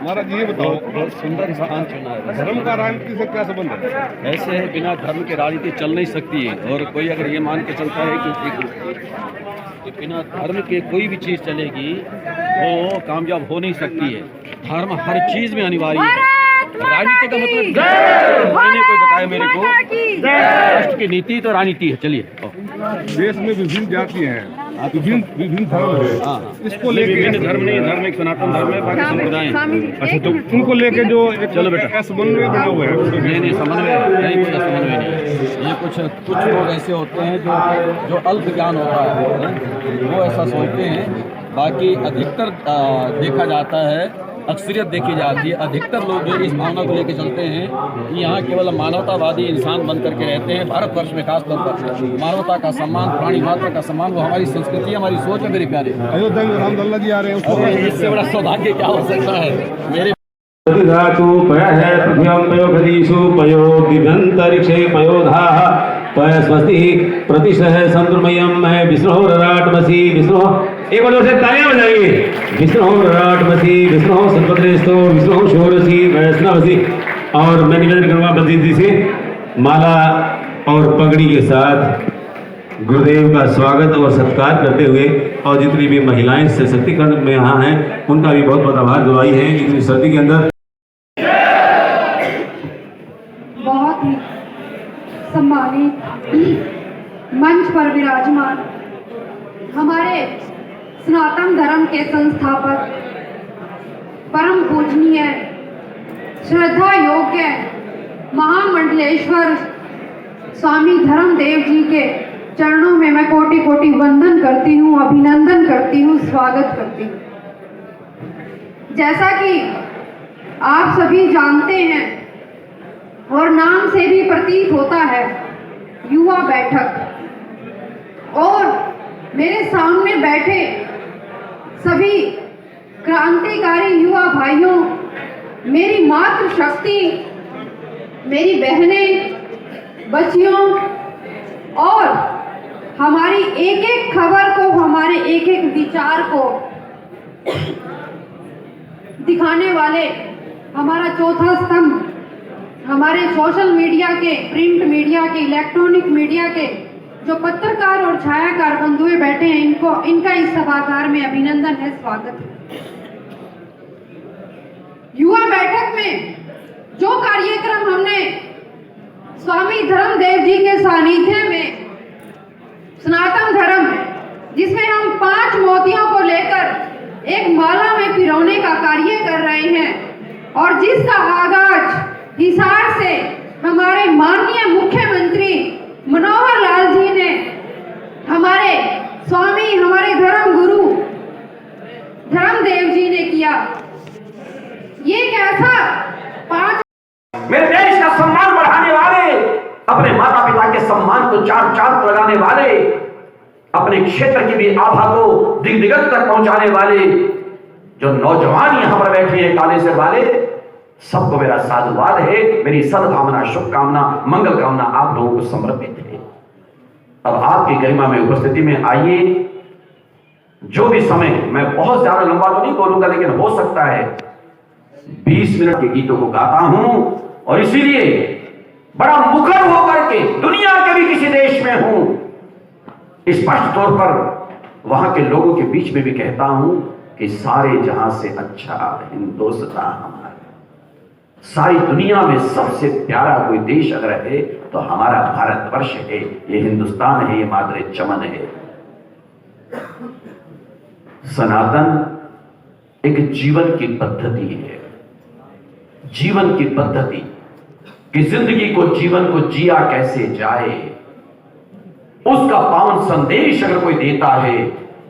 महाराज ये बताओ, बहुत सुंदर स्थान चुना है। धर्म का राजनीति से क्या संबंध है? ऐसे है, बिना धर्म के राजनीति चल नहीं सकती है। और कोई अगर ये मान के चलता है कि बिना धर्म के कोई भी चीज़ चलेगी वो कामयाब हो नहीं सकती है। धर्म हर चीज़ में अनिवार्य है। राजनीति का मतलब मैंने कोई बताया मेरे को, राष्ट्र की नीति तो राजनीति है। चलिए, देश में विभिन्न जातियां हैं, विभिन्न धर्म है, इसको लेके विभिन्न धर्म नहीं, धर्म एक सनातन धर्म है, बाकी संप्रदाय हैं। अच्छा, तो उनको लेके जो चलो बेटा समन्वय बना हुआ है, नहीं समन्वय नहीं, कोई समन्वय नहीं है। ये कुछ लोग ऐसे होते हैं जो अल्प ज्ञान होता है वो ऐसा सोचते हैं। बाकी अधिकतर देखा जाता है, अक्सरियत देखी जाती है, अधिकतर लोग जो इस भावना को लेकर चलते हैं कि यहाँ केवल मानवतावादी इंसान बन करके रहते हैं। भारतवर्ष में खासतौर पर मानवता का सम्मान, प्राणी मात्र का सम्मान, वो हमारी संस्कृति, हमारी सोच है मेरे प्यारे। अयोध्या में रामलला जी आ रहे हैं, इससे बड़ा सौभाग्य क्या हो सकता है मेरे। धातु पय है पृथ्व्यां पयो गदीषु पयो दिव्यंतरिक्षे पयोधा पय स्वस्ति प्रतिशः संद्रमयम् है विष्णुराटमसि विष्णु। एक बार से तालियां बजाइए। विष्णुराटमसि विष्णु संपत्रेस्तो विष्णु षोडशी वैष्णवसी। और मैं निवेदन करूंगा बंदी जी से माला और पगड़ी के साथ गुरुदेव का स्वागत और सत्कार करते हुए, और जितनी भी महिलाएं सशक्तिकरण में यहाँ हैं उनका भी बहुत बहुत आभार जो आई हैं इतनी सर्दी के अंदर। बहुत ही सम्मानित मंच पर विराजमान हमारे सनातन धर्म के संस्थापक, परम पूजनीय, श्रद्धा योग्य महामंडलेश्वर स्वामी धर्मदेव जी के चरणों में मैं कोटि कोटि वंदन करती हूँ, अभिनंदन करती हूँ, स्वागत करती हूँ। जैसा कि आप सभी जानते हैं और नाम से भी प्रतीत होता है, युवा बैठक, और मेरे सामने बैठे सभी क्रांतिकारी युवा भाइयों, मेरी मातृशक्ति, मेरी बहनें, बच्चियों, और हमारी एक एक खबर को, हमारे एक एक विचार को दिखाने वाले हमारा चौथा स्तंभ, हमारे सोशल मीडिया के, प्रिंट मीडिया के, इलेक्ट्रॉनिक मीडिया के जो पत्रकार और छायाकार बंधुए बैठे हैं, इनका इस सभागार में अभिनंदन है, स्वागत है। युवा बैठक में जो कार्यक्रम हमने स्वामी धर्मदेव जी के सानिध्य में सनातन धर्म, जिसमें हम 5 मोतियों को लेकर एक माला में पिरोने का कार्य कर रहे हैं, और जिसका आगाज हिसार से हमारे माननीय मुख्यमंत्री मनोहर लाल जी ने, हमारे स्वामी, हमारे धर्म गुरु धर्मदेव जी ने किया। ये कैसा 5 मेरे देश का सम्मान बढ़ाने वाले, अपने माता पिता के सम्मान को चार चांद लगाने वाले, अपने क्षेत्र की भी आभा को दिग्गज तक पहुंचाने वाले जो नौजवान यहां पर बैठे हैं काले सिर वाले, सबको मेरा साधुवाद है, मेरी सद्भावना, शुभकामना, मंगल कामना आप लोगों को समर्पित है। अब आपकी गरिमा में उपस्थिति में आइए, जो भी समय, मैं बहुत ज्यादा लंबा तो नहीं बोलूंगा, लेकिन हो सकता है 20 मिनट के गीतों को गाता हूं, और इसीलिए बड़ा मुखर होकर के दुनिया के भी किसी देश में हूं, स्पष्ट तौर पर वहां के लोगों के बीच में भी कहता हूं कि सारे जहां से अच्छा हिंदुस्तान हमारा, सारी दुनिया में सबसे प्यारा कोई देश अगर है तो हमारा भारतवर्ष है, ये हिंदुस्तान है, ये मादरे चमन है। सनातन एक जीवन की पद्धति है, जीवन की पद्धति कि जिंदगी को, जीवन को जिया कैसे जाए, उसका पावन संदेश अगर कोई देता है,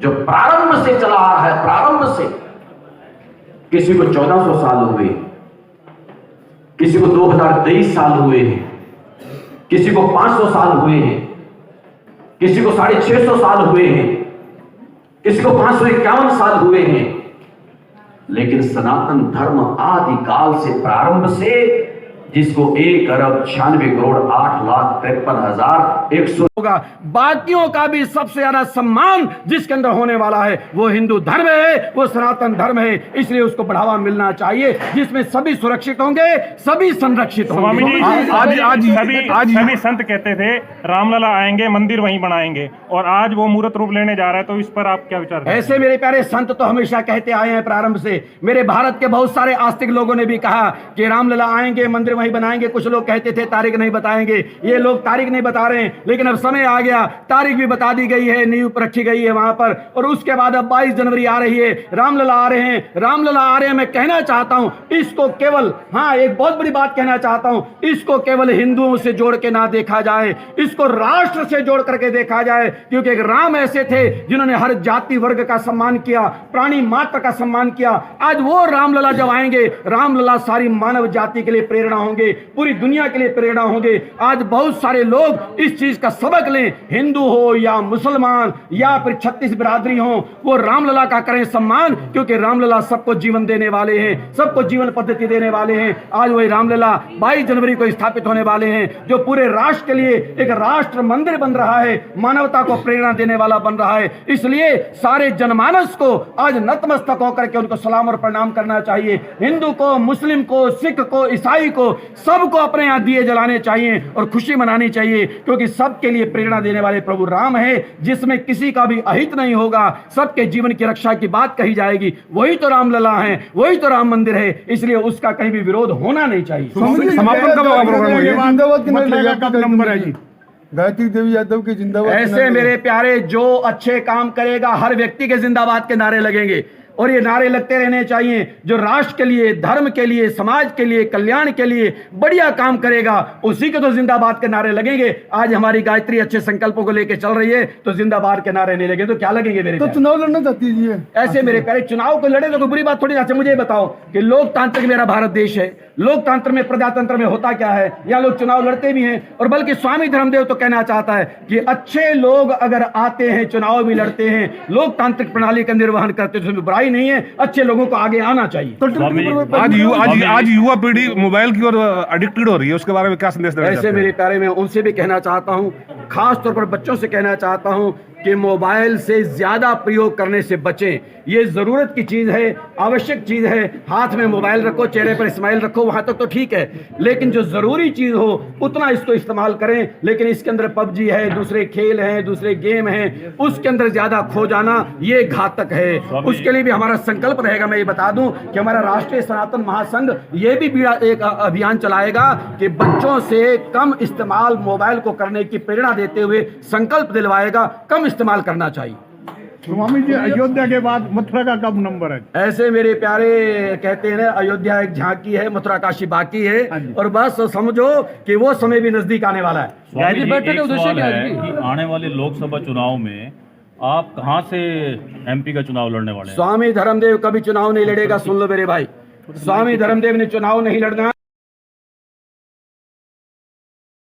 जो प्रारंभ से चला आ रहा है, प्रारंभ से, किसी को 1400 साल हुए, किसी को 2023 साल हुए हैं, किसी को 500 साल हुए हैं, किसी को 650 साल हुए हैं, किसी को 551 साल हुए हैं, लेकिन सनातन धर्म आदि काल से, प्रारंभ से जिसको 1,96,08,53,100 होगा। बाकियों का भी सबसे ज्यादा सम्मान जिसके अंदर होने वाला है वो हिंदू धर्म है, वो सनातन धर्म है, इसलिए उसको बढ़ावा मिलना चाहिए, जिसमें सभी सुरक्षित होंगे, सभी संरक्षित स्वामी होंगे। जी सभी संत कहते थे रामलला आएंगे मंदिर वहीं बनाएंगे, और आज वो मूर्त रूप लेने जा रहा है, तो इस पर आप क्या विचार करते हैं? ऐसे मेरे प्यारे संत तो हमेशा कहते आए हैं प्रारंभ से। मेरे भारत के बहुत सारे आस्तिक लोगों ने भी कहा कि रामलला आएंगे मंदिर वहीं बनाएंगे। कुछ लोग कहते थे तारीख नहीं बताएंगे, ये लोग तारीख नहीं बता रहे हैं, लेकिन अब समय आ गया, तारीख भी बता दी गई है, नींव रखी गई है वहां पर। और उसके बाद अब 22 जनवरी आ रही है, रामलला आ रहे हैं, रामलला आ रहे हैं। मैं कहना चाहता हूं इसको केवल, हाँ एक बहुत बड़ी बात कहना चाहता हूं, इसको केवल हिंदुओं से जोड़ के ना देखा जाए, इसको राष्ट्र से जोड़ करके देखा जाए, क्योंकि एक राम ऐसे थे जिन्होंने हर जाति वर्ग का सम्मान किया, प्राणी मात्र का सम्मान किया। आज वो रामलला जब आएंगे, रामलला सारी मानव जाति के लिए प्रेरणा होंगे, पूरी दुनिया के लिए प्रेरणा होंगे। आज बहुत सारे लोग इस चीज का सबक लें, हिंदू हो या मुसलमान या फिर 36 बिरादरी हो, वो रामलला का करें सम्मान, क्योंकि रामलला सबको जीवन देने वाले हैं, सबको जीवन पद्धति देने वाले हैं। आज वही रामलला 22 जनवरी को स्थापित होने वाले हैं, जो पूरे राष्ट्र के लिए एक राष्ट्र मंदिर बन रहा है, मानवता को प्रेरणा देने वाला बन रहा है। इसलिए सारे जनमानस को आज नतमस्तक होकर के उनको सलाम और प्रणाम करना चाहिए। हिंदू को, मुस्लिम को, सिख को, ईसाई को, सबको अपने यहाँ दिए जलाने चाहिए और खुशी मनानी चाहिए, क्योंकि सबके लिए प्रेरणा देने वाले प्रभु राम है, जिसमें किसी का भी अहित नहीं होगा, सबके जीवन की रक्षा की बात कही जाएगी। वही तो रामलला है, वही तो राम मंदिर है, इसलिए उसका कहीं भी विरोध होना नहीं चाहिए। समापन कब होगा प्रोग्राम? ये कब नंबर है जी? गायत्री देवी यादव के जिंदाबाद। ऐसे मेरे प्यारे जो अच्छे काम करेगा हर व्यक्ति के जिंदाबाद के नारे लगेंगे, और ये नारे लगते रहने चाहिए। जो राष्ट्र के लिए, धर्म के लिए, समाज के लिए, कल्याण के लिए बढ़िया काम करेगा, उसी के तो जिंदाबाद के नारे लगेंगे। आज हमारी गायत्री अच्छे संकल्पों को लेकर चल रही है, तो जिंदाबाद के नारे नहीं लगे तो क्या लगेंगे मेरे? तो चुनाव लड़ना चाहती है? ऐसे मेरे प्यारे चुनाव को लड़े तो कोई बुरी बात थोड़ी। अच्छा मुझे बताओ कि लोकतांत्रिक मेरा भारत देश है, लोकतंत्र में, प्रजातंत्र में होता क्या है? या लोग चुनाव लड़ते भी हैं, और बल्कि स्वामी धर्मदेव तो कहना चाहता है कि अच्छे लोग अगर आते हैं, चुनाव भी लड़ते हैं, लोकतांत्रिक प्रणाली का निर्वहन करते हैं, तो उसमें बुराई नहीं है, अच्छे लोगों को आगे आना चाहिए। तो आज युवा पीढ़ी मोबाइल की ओर एडिक्टेड हो रही है, उसके बारे में क्या संदेश देना चाहते ऐसे हैं? मेरे प्यारे मैं उनसे भी कहना चाहता हूं, खास तौर पर बच्चों से कहना चाहता हूं कि मोबाइल से ज्यादा प्रयोग करने से बचें। ये जरूरत की चीज है, आवश्यक चीज है। हाथ में मोबाइल रखो, चेहरे पर स्माइल रखो, वहां तक तो ठीक है, लेकिन जो जरूरी चीज हो उतना इसको इस्तेमाल करें। लेकिन इसके अंदर पबजी है, दूसरे खेल हैं, दूसरे गेम हैं, उसके अंदर ज्यादा खो जाना ये घातक है। उसके लिए भी हमारा संकल्प रहेगा। मैं ये बता दूं कि हमारा राष्ट्रीय सनातन महासंघ ये भी एक अभियान चलाएगा कि बच्चों से कम इस्तेमाल मोबाइल को करने की प्रेरणा देते हुए संकल्प दिलवाएगा, कम इस्तेमाल करना चाहिए। स्वामी जी, अयोध्या के बाद मथुरा का कब नंबर है? ऐसे मेरे प्यारे कहते हैं ना, अयोध्या एक झांकी है, मथुरा काशी बाकी है, और बस समझो कि वो समय भी नजदीक आने वाला है। स्वामी जी, एक सवाल है कि आने वाले लोकसभा चुनाव में आप कहां से एमपी का चुनाव लड़ने वाले हैं? स्वामी धर्मदेव कभी चुनाव नहीं लड़ेगा, सुन लो मेरे भाई, स्वामी धर्मदेव ने चुनाव नहीं लड़ना।